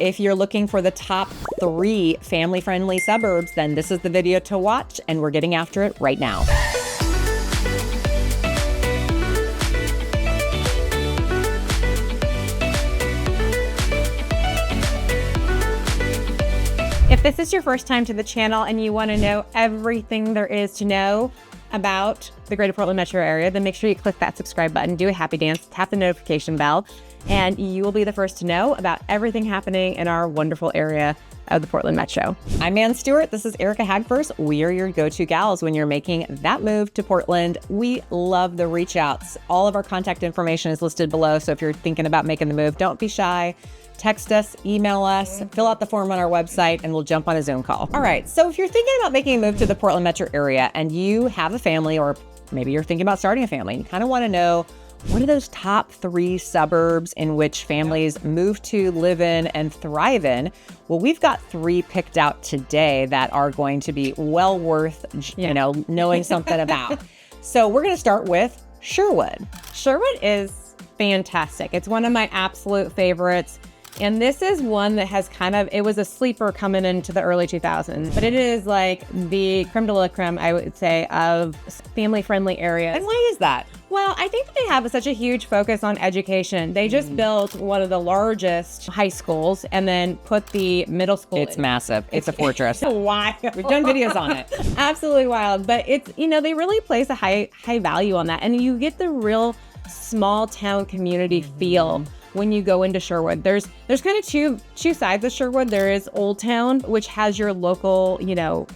If you're looking for the top 3 family-friendly suburbs, then this is the video to watch, and we're getting after it right now. If this is your first time to the channel and you want to know everything there is to know about the greater Portland metro area, then make sure you click that subscribe button, do a happy dance, tap the notification bell, and you will be the first to know about everything happening in our wonderful area of the Portland metro. I'm Ann Stewart. This is Erica Hagfors. We are your go-to gals when you're making that move to Portland. We love the reach outs. All of our contact information is listed below. So if you're thinking about making the move, don't be shy. Text us, email us, fill out the form on our website, and we'll jump on a Zoom call. All right, so if you're thinking about making a move to the Portland metro area and you have a family, or maybe you're thinking about starting a family, you kind of want to know, what are those top 3 suburbs in which families move to, live in, and thrive in? Well, we've got 3 picked out today that are going to be well worth, knowing something about. So we're going to start with Sherwood. Sherwood is fantastic. It's one of my absolute favorites. And this is one that has it was a sleeper coming into the early 2000s, but it is like the creme de la creme, I would say, of family-friendly areas. And why is that? Well, I think that they have such a huge focus on education. They just built one of the largest high schools and then put the middle school It's massive. It's a fortress. Wild. We've done videos on it. Absolutely wild. But it's, they really place a high value on that. And you get the real small town community feel when you go into Sherwood. There's kind of two sides of Sherwood. There is Old Town, which has your local,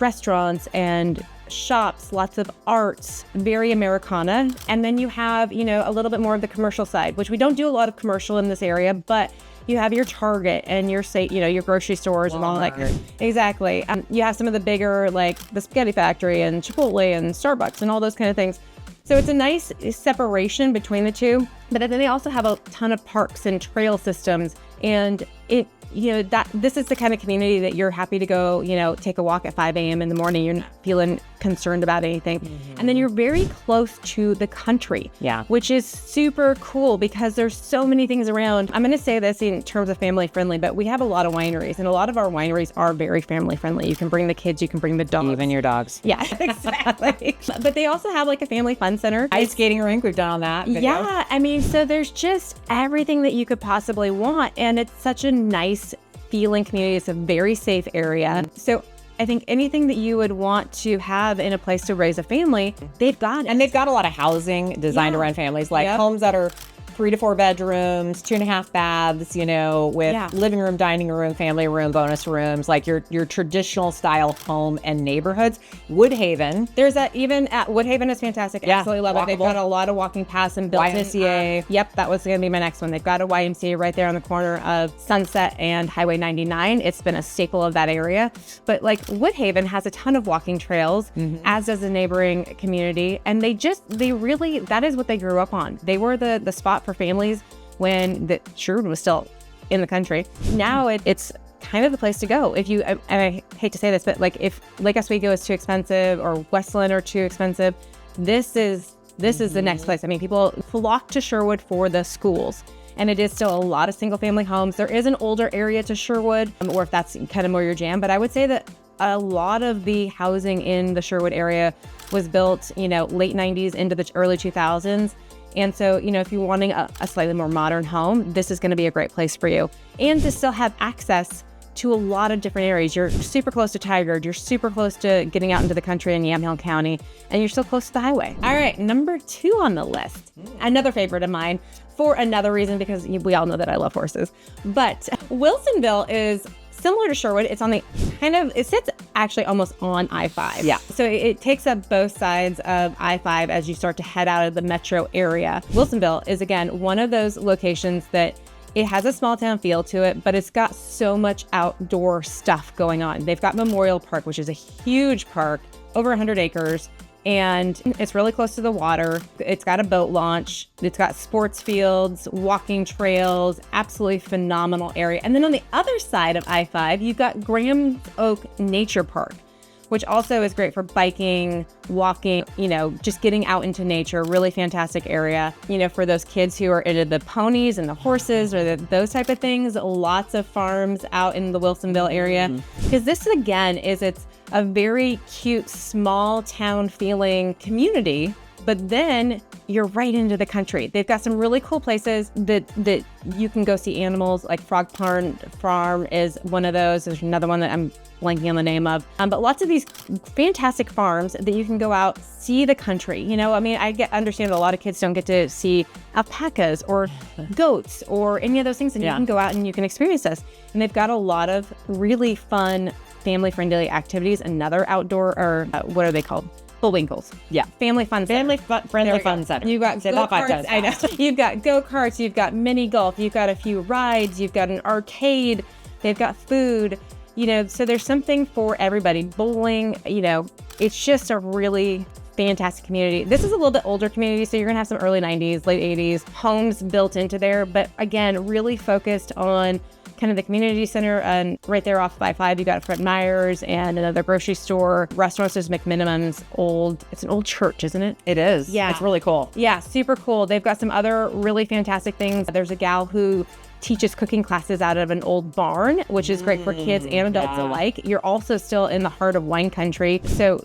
restaurants and shops, lots of arts, very Americana. And then you have, a little bit more of the commercial side, which we don't do a lot of commercial in this area, but you have your Target and your your grocery stores and all that. Exactly. You have some of the bigger, like the Spaghetti Factory and Chipotle and Starbucks and all those kind of things. So it's a nice separation between the two, but then they also have a ton of parks and trail systems, and this is the kind of community that you're happy to go, take a walk at 5 a.m. in the morning. You're not feeling concerned about anything. And then you're very close to the country, which is super cool because there's so many things around. I'm going to say this in terms of family friendly, but we have a lot of wineries, and a lot of our wineries are very family friendly. You can bring the kids, you can bring the dogs. Even your dogs. Yeah, exactly. But they also have like a family fun center. Ice skating rink, we've done on that video. Yeah, I mean, so there's just everything that you could possibly want, and it's such a nice feeling community. It's a very safe area. So I think anything that you would want to have in a place to raise a family, they've got it. And they've got a lot of housing designed around families, like homes that are 3 to 4 bedrooms, 2.5 baths, with living room, dining room, family room, bonus rooms, like your traditional style home and neighborhoods. Woodhaven. There's even at Woodhaven is fantastic. Absolutely love it. They've got a lot of walking paths and built YMCA. Yep, that was going to be my next one. They've got a YMCA right there on the corner of Sunset and Highway 99. It's been a staple of that area. But like Woodhaven has a ton of walking trails, as does the neighboring community. And they really, that is what they grew up on. They were the spot for families when Sherwood was still in the country. Now it's kind of the place to go. If you, and I hate to say this, but like if Lake Oswego is too expensive or Westland are too expensive, this is the next place. I mean, people flock to Sherwood for the schools, and it is still a lot of single family homes. There is an older area to Sherwood, or if that's kind of more your jam, but I would say that a lot of the housing in the Sherwood area was built, late 90s into the early 2000s. And so, if you're wanting a slightly more modern home, this is going to be a great place for you. And to still have access to a lot of different areas. You're super close to Tigard. You're super close to getting out into the country in Yamhill County, and you're still close to the highway. All right, number 2 on the list. Another favorite of mine for another reason, because we all know that I love horses. But Wilsonville is similar to Sherwood. It's on the it sits actually almost on I-5. Yeah. So it takes up both sides of I-5 as you start to head out of the metro area. Wilsonville is, again, one of those locations that it has a small town feel to it, but it's got so much outdoor stuff going on. They've got Memorial Park, which is a huge park, over 100 acres. And it's really close to the water. It's got a boat launch. It's got sports fields, walking trails, absolutely phenomenal area. And then on the other side of I-5, you've got Graham Oak Nature Park, which also is great for biking, walking, just getting out into nature. Really fantastic area, for those kids who are into the ponies and the horses or those type of things. Lots of farms out in the Wilsonville area. Because this, again, it's a very cute, small town feeling community. But then you're right into the country. They've got some really cool places that you can go see animals, like Frog Pond Farm is one of those. There's another one that I'm blanking on the name of. But lots of these fantastic farms that you can go out, see the country. I understand that a lot of kids don't get to see alpacas or goats or any of those things. And you can go out and you can experience this. And they've got a lot of really fun, family-friendly activities. Another outdoor, or what are they called? Bullwinkles. Yeah. Family fun center. Friendly fun center. You've got go-karts. I know. You've got go-karts. You've got mini golf. You've got a few rides. You've got an arcade. They've got food. So there's something for everybody. Bowling. It's just a really fantastic community. This is a little bit older community, so you're gonna have some early 90s, late 80s homes built into there. But again, really focused on kind of the community center, and right there off by 5, you got Fred Meyer's and another grocery store. Restaurants, there's McMinimum's it's an old church, isn't it? It is. Yeah. It's really cool. Yeah, super cool. They've got some other really fantastic things. There's a gal who teaches cooking classes out of an old barn, which is great for kids and adults alike. You're also still in the heart of wine country. So,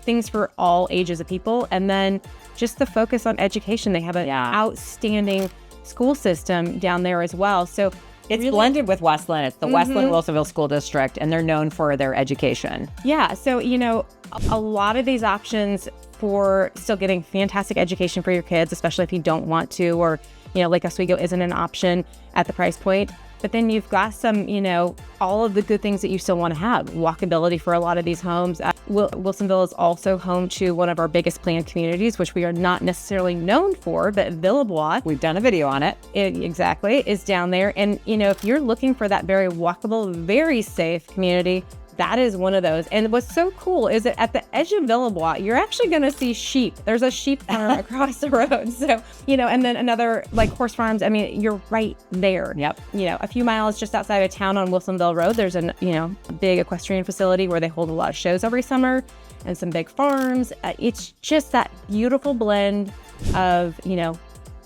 things for all ages of people. And then just the focus on education. They have an outstanding school system down there as well. So it's really blended with Westland. It's the Westland Wilsonville School District, and they're known for their education. Yeah. So, a lot of these options for still getting fantastic education for your kids, especially if you don't want to, or, Lake Oswego isn't an option at the price point. But then you've got some, all of the good things that you still want to have. Walkability for a lot of these homes. Wilsonville is also home to one of our biggest planned communities, which we are not necessarily known for, but Villebois. We've done a video on it. Exactly, is down there. And, if you're looking for that very walkable, very safe community, that is one of those. And what's so cool is that at the edge of Villebois, you're actually going to see sheep. There's a sheep farm across the road. So, and then another like horse farms. I mean, you're right there. Yep. A few miles just outside of town on Wilsonville Road, there's a big equestrian facility where they hold a lot of shows every summer and some big farms. It's just that beautiful blend of,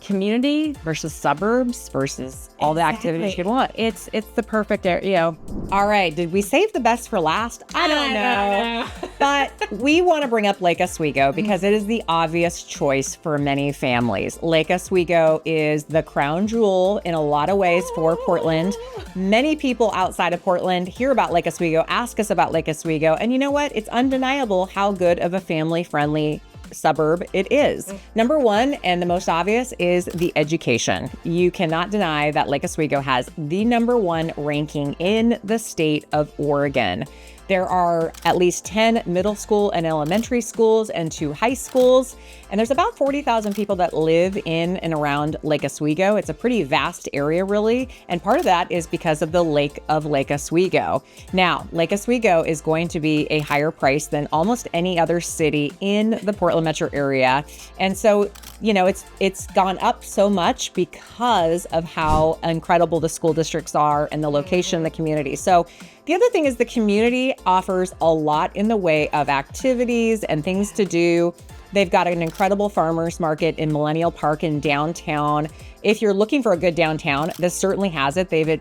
community versus suburbs versus all the activities you'd want. It's the perfect area. All right. Did we save the best for last? I don't know. But we want to bring up Lake Oswego because it is the obvious choice for many families. Lake Oswego is the crown jewel in a lot of ways for Portland. Many people outside of Portland hear about Lake Oswego, ask us about Lake Oswego. And you know what? It's undeniable how good of a family-friendly suburb it is. Number one, and the most obvious, is the education. You cannot deny that Lake Oswego has the #1 ranking in the state of Oregon. There are at least 10 middle school and elementary schools and 2 high schools. And there's about 40,000 people that live in and around Lake Oswego. It's a pretty vast area, really. And part of that is because of the lake of Lake Oswego. Now, Lake Oswego is going to be a higher price than almost any other city in the Portland metro area. And so, it's gone up so much because of how incredible the school districts are and the location in the community. So the other thing is the community offers a lot in the way of activities and things to do. They've got an incredible farmers market in Millennial Park in downtown. If you're looking for a good downtown, this certainly has it. They've,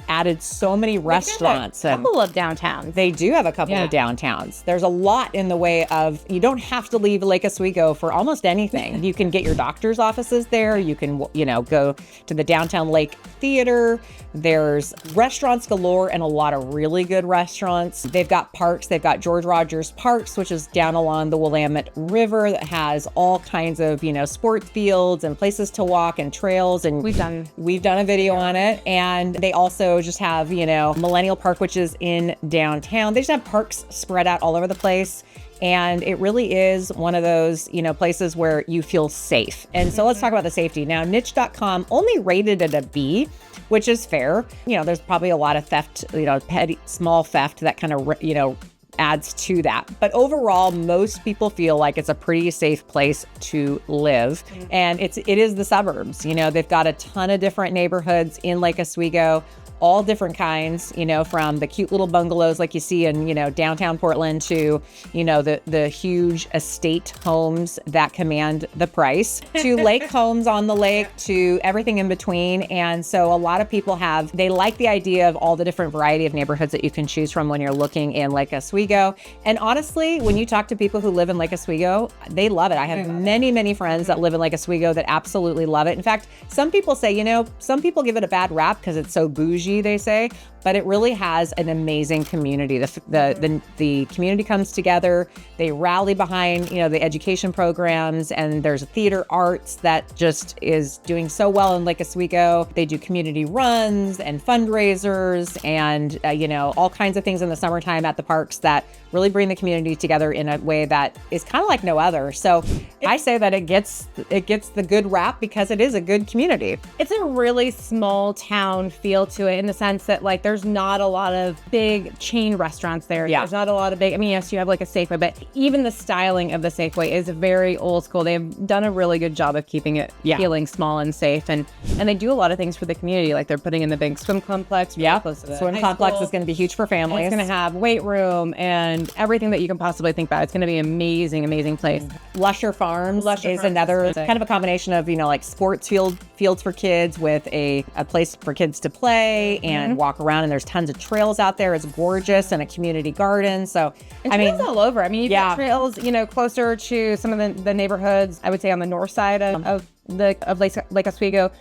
added so many restaurants. A couple of downtowns. They do have a couple of downtowns. There's a lot in the way of, you don't have to leave Lake Oswego for almost anything. You can get your doctor's offices there. You can, go to the Downtown Lake Theater. There's restaurants galore and a lot of really good restaurants. They've got parks. They've got George Rogers Parks, which is down along the Willamette River that has all kinds of, sports fields and places to walk and trails. And we've done a video on it. And they also just have, Millennial Park, which is in downtown. They just have parks spread out all over the place. And it really is one of those, places where you feel safe. And so let's talk about the safety. Now, niche.com only rated it a B, which is fair. There's probably a lot of theft, petty, small theft that kind of, adds to that. But overall, most people feel like it's a pretty safe place to live. And it is the suburbs. They've got a ton of different neighborhoods in Lake Oswego. all different kinds, you know, from the cute little bungalows like you see in, you know, downtown Portland to, you know, the huge estate homes that command the price to lake homes on the lake to everything in between. And so a lot of people they like the idea of all the different variety of neighborhoods that you can choose from when you're looking in Lake Oswego. And honestly, when you talk to people who live in Lake Oswego, they love it. I have many friends that live in Lake Oswego that absolutely love it. In fact, some people say, you know, some people give it a bad rap because it's so bougie, they say, but it really has an amazing community. The community comes together. They rally behind, you know, the education programs, and there's theater arts that just is doing so well in Lake Oswego. They do community runs and fundraisers and, you know, all kinds of things in the summertime at the parks that really bring the community together in a way that is kind of like no other. So I say that it gets the good rap because it is a good community. It's a really small town feel to it in the sense that like there's not a lot of big chain restaurants there. Yeah. There's not a lot of big, I mean, yes, you have like a Safeway, but even the styling of the Safeway is very old school. They've done a really good job of keeping it feeling small and safe. And they do a lot of things for the community. Like they're putting in the big swim complex. Close to the swim complex is going to be huge for families. It's going to have weight room and everything that you can possibly think about. It's going to be an amazing place. Lusher Farms is another kind of a combination of, you know, like sports fields for kids with a place for kids to play and walk around. And there's tons of trails out there. It's gorgeous, and a community garden. So, and trails all over. I mean, you've got trails, you know, closer to some of the neighborhoods, I would say on the north side of Lake Oswego.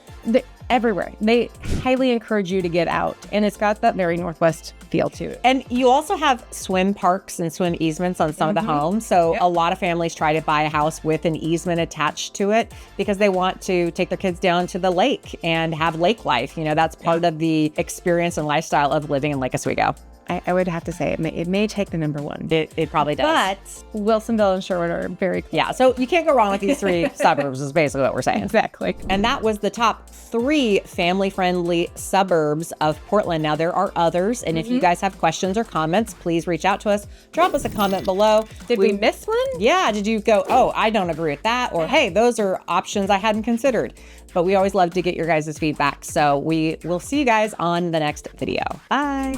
Everywhere. They highly encourage you to get out, and it's got that very Northwest feel to it. And you also have swim parks and swim easements on some of the homes. So a lot of families try to buy a house with an easement attached to it because they want to take their kids down to the lake and have lake life. You know, that's part of the experience and lifestyle of living in Lake Oswego. I would have to say it may take the number one. It probably does. But Wilsonville and Sherwood are very close. Yeah, so you can't go wrong with these three suburbs is basically what we're saying. Exactly. And that was the top 3 family-friendly suburbs of Portland. Now, there are others, and if you guys have questions or comments, please reach out to us. Drop us a comment below. Did we miss one? Yeah, did you go, oh, I don't agree with that? Or, hey, those are options I hadn't considered. But we always love to get your guys' feedback. So we will see you guys on the next video. Bye.